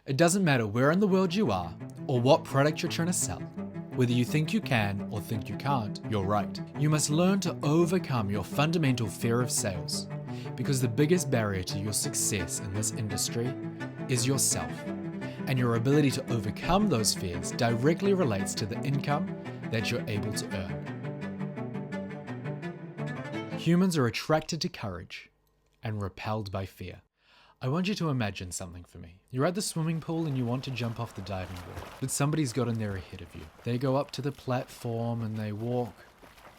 It doesn't matter where in the world you are or what product you're trying to sell. Whether you think you can or think you can't, you're right. You must learn to overcome your fundamental fear of sales, because the biggest barrier to your success in this industry is yourself. And your ability to overcome those fears directly relates to the income that you're able to earn. Humans are attracted to courage and repelled by fear. I want you to imagine something for me. You're at the swimming pool and you want to jump off the diving board, but somebody's got in there ahead of you. They go up to the platform and they walk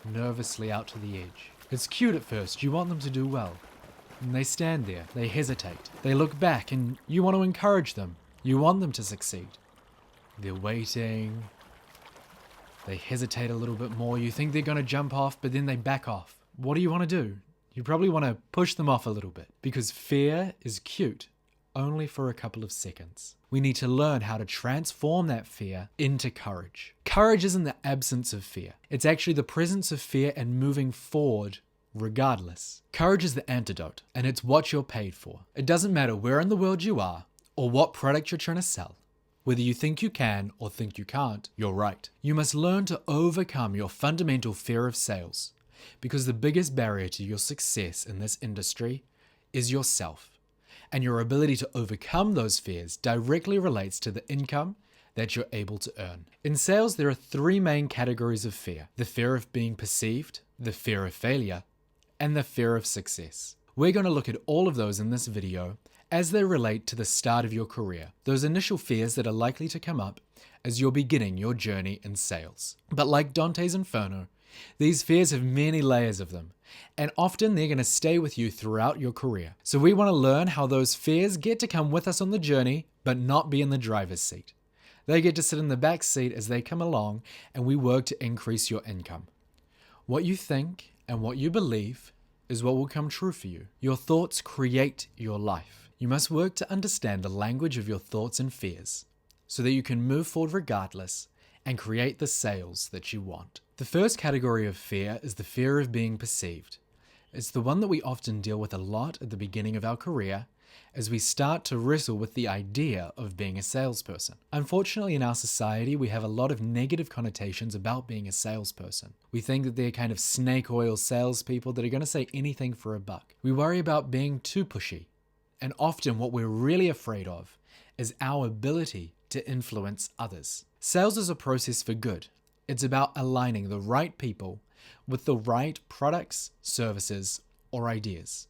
nervously out to the edge. It's cute at first, you want them to do well. And they stand there, they hesitate, they look back, and you want to encourage them. You want them to succeed. They're waiting, they hesitate a little bit more, you think they're going to jump off, but then they back off. What do you want to do? You probably want to push them off a little bit, because fear is cute only for a couple of seconds. We need to learn how to transform that fear into courage. Courage isn't the absence of fear. It's actually the presence of fear and moving forward regardless. Courage is the antidote, and it's what you're paid for. It doesn't matter where in the world you are or what product you're trying to sell. Whether you think you can or think you can't, you're right. You must learn to overcome your fundamental fear of sales, because the biggest barrier to your success in this industry is yourself. And your ability to overcome those fears directly relates to the income that you're able to earn. In sales, there are three main categories of fear: the fear of being perceived, the fear of failure, and the fear of success. We're going to look at all of those in this video as they relate to the start of your career, those initial fears that are likely to come up as you're beginning your journey in sales. But like Dante's Inferno, these fears have many layers of them, and often they're going to stay with you throughout your career. So we want to learn how those fears get to come with us on the journey, but not be in the driver's seat. They get to sit in the back seat as they come along, and we work to increase your income. What you think and what you believe is what will come true for you. Your thoughts create your life. You must work to understand the language of your thoughts and fears so that you can move forward regardless and create the sales that you want. The first category of fear is the fear of being perceived. It's the one that we often deal with a lot at the beginning of our career as we start to wrestle with the idea of being a salesperson. Unfortunately, in our society, we have a lot of negative connotations about being a salesperson. We think that they're kind of snake oil salespeople that are going to say anything for a buck. We worry about being too pushy. And often what we're really afraid of is our ability to influence others. Sales is a process for good. It's about aligning the right people with the right products, services, or ideas.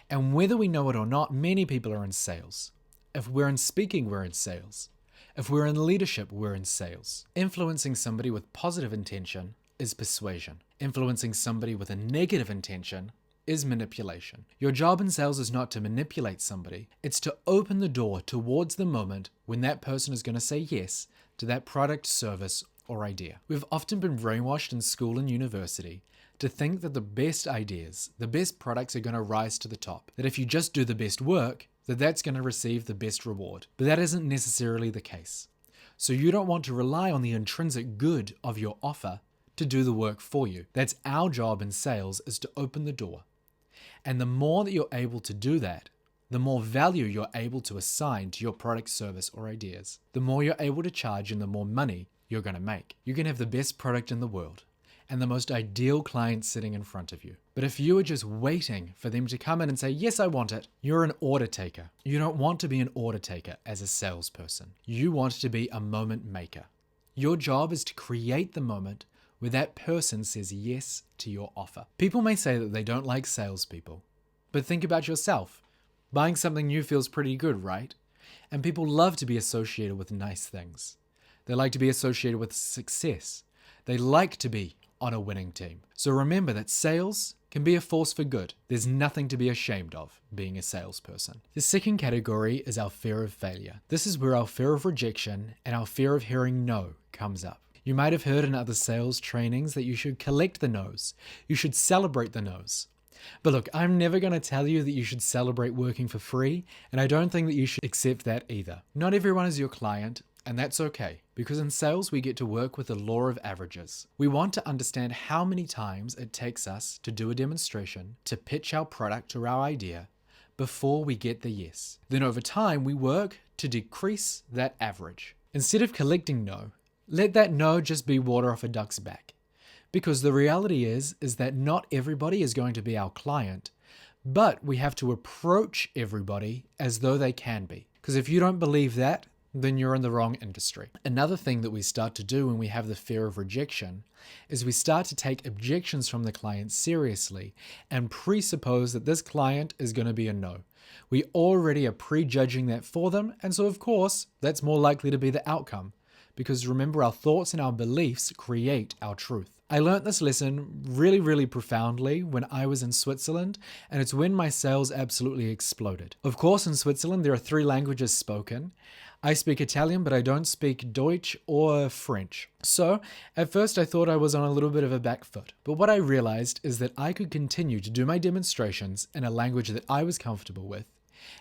And whether we know it or not, many people are in sales. If we're in speaking, we're in sales. If we're in leadership, we're in sales. Influencing somebody with positive intention is persuasion. Influencing somebody with a negative intention is manipulation. Your job in sales is not to manipulate somebody. It's to open the door towards the moment when that person is going to say yes to that product, service, or idea. We've often been brainwashed in school and university to think that the best ideas, the best products are going to rise to the top. That if you just do the best work, that's going to receive the best reward. But that isn't necessarily the case. So you don't want to rely on the intrinsic good of your offer to do the work for you. That's our job in sales, is to open the door. And the more that you're able to do that, the more value you're able to assign to your product, service, or ideas. The more you're able to charge and the more money you're going to make. You can have the best product in the world and the most ideal client sitting in front of you. But if you are just waiting for them to come in and say, yes, I want it, you're an order taker. You don't want to be an order taker as a salesperson. You want to be a moment maker. Your job is to create the moment where that person says yes to your offer. People may say that they don't like salespeople, but think about yourself. Buying something new feels pretty good, right? And people love to be associated with nice things. They like to be associated with success. They like to be on a winning team. So remember that sales can be a force for good. There's nothing to be ashamed of being a salesperson. The second category is our fear of failure. This is where our fear of rejection and our fear of hearing no comes up. You might have heard in other sales trainings that you should collect the no's. You should celebrate the no's. But look, I'm never going to tell you that you should celebrate working for free, and I don't think that you should accept that either. Not everyone is your client, and that's okay, because in sales we get to work with the law of averages. We want to understand how many times it takes us to do a demonstration, to pitch our product or our idea, before we get the yes. Then over time we work to decrease that average. Instead of collecting no, let that no just be water off a duck's back. Because the reality is that not everybody is going to be our client, but we have to approach everybody as though they can be. Because if you don't believe that, then you're in the wrong industry. Another thing that we start to do when we have the fear of rejection is we start to take objections from the client seriously and presuppose that this client is going to be a no. We already are prejudging that for them, and so of course, that's more likely to be the outcome. Because remember, our thoughts and our beliefs create our truth. I learned this lesson really profoundly when I was in Switzerland, and it's when my sales absolutely exploded. Of course, in Switzerland, there are 3 languages spoken. I speak Italian, but I don't speak Deutsch or French. So, at first I thought I was on a little bit of a back foot. But what I realized is that I could continue to do my demonstrations in a language that I was comfortable with.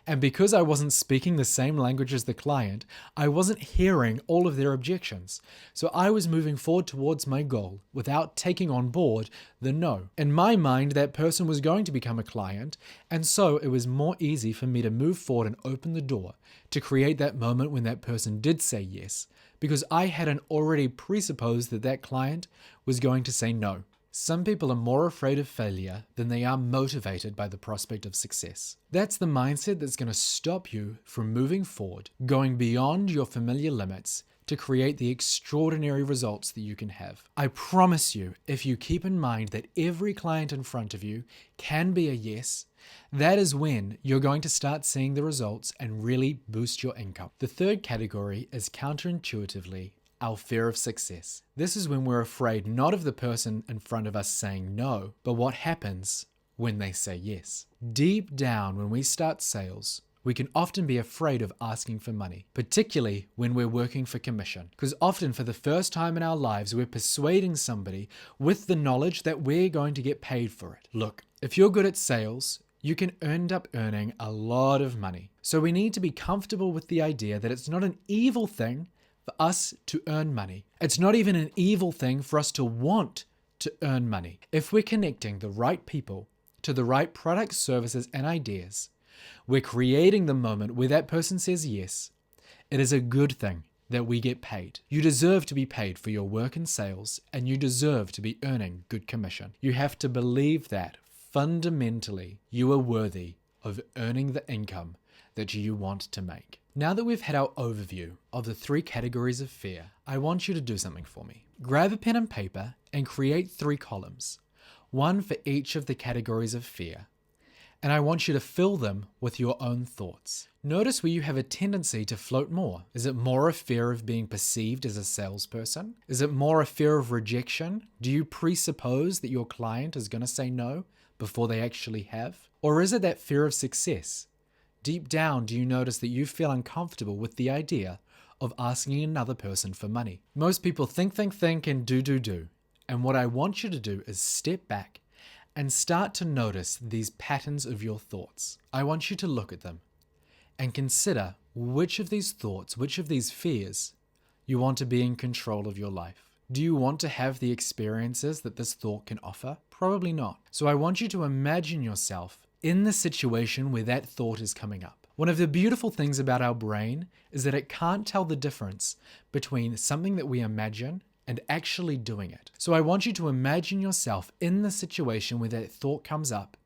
And because I wasn't speaking the same language as the client, I wasn't hearing all of their objections. So I was moving forward towards my goal without taking on board the no. In my mind, that person was going to become a client, and so it was more easy for me to move forward and open the door to create that moment when that person did say yes, because I hadn't already presupposed that that client was going to say no. Some people are more afraid of failure than they are motivated by the prospect of success. That's the mindset that's going to stop you from moving forward, going beyond your familiar limits to create the extraordinary results that you can have. I promise you, if you keep in mind that every client in front of you can be a yes, that is when you're going to start seeing the results and really boost your income. The third category is counterintuitively our fear of success. This is when we're afraid not of the person in front of us saying no, but what happens when they say yes. Deep down, when we start sales, we can often be afraid of asking for money, particularly when we're working for commission. Because often for the first time in our lives, we're persuading somebody with the knowledge that we're going to get paid for it. Look, if you're good at sales, you can end up earning a lot of money. So we need to be comfortable with the idea that it's not an evil thing for us to earn money. It's not even an evil thing for us to want to earn money. If we're connecting the right people to the right products, services, and ideas, we're creating the moment where that person says yes. It is a good thing that we get paid. You deserve to be paid for your work in sales, and you deserve to be earning good commission. You have to believe that fundamentally you are worthy of earning the income that you want to make. Now that we've had our overview of the 3 categories of fear, I want you to do something for me. Grab a pen and paper and create 3 columns, one for each of the categories of fear. And I want you to fill them with your own thoughts. Notice where you have a tendency to float more. Is it more a fear of being perceived as a salesperson? Is it more a fear of rejection? Do you presuppose that your client is going to say no before they actually have? Or is it that fear of success? Deep down, do you notice that you feel uncomfortable with the idea of asking another person for money? Most people think and do. And what I want you to do is step back and start to notice these patterns of your thoughts. I want you to look at them and consider which of these thoughts, which of these fears you want to be in control of your life. Do you want to have the experiences that this thought can offer? Probably not. So I want you to imagine yourself in the situation where that thought is coming up. One of the beautiful things about our brain is that it can't tell the difference between something that we imagine and actually doing it. So I want you to imagine yourself in the situation where that thought comes up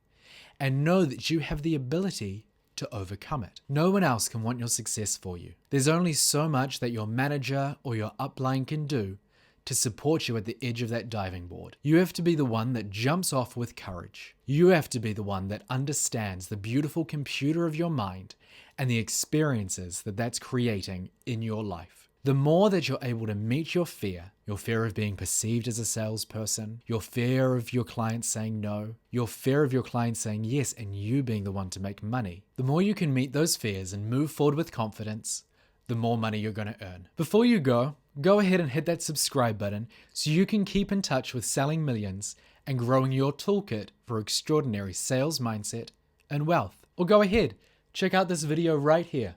and know that you have the ability to overcome it. No one else can want your success for you. There's only so much that your manager or your upline can do to support you at the edge of that diving board. You have to be the one that jumps off with courage. You have to be the one that understands the beautiful computer of your mind and the experiences that that's creating in your life. The more that you're able to meet your fear of being perceived as a salesperson, your fear of your client saying no, your fear of your client saying yes and you being the one to make money, the more you can meet those fears and move forward with confidence, the more money you're going to earn. Before you go ahead and hit that subscribe button so you can keep in touch with selling millions and growing your toolkit for extraordinary sales mindset and wealth. Or go ahead, check out this video right here.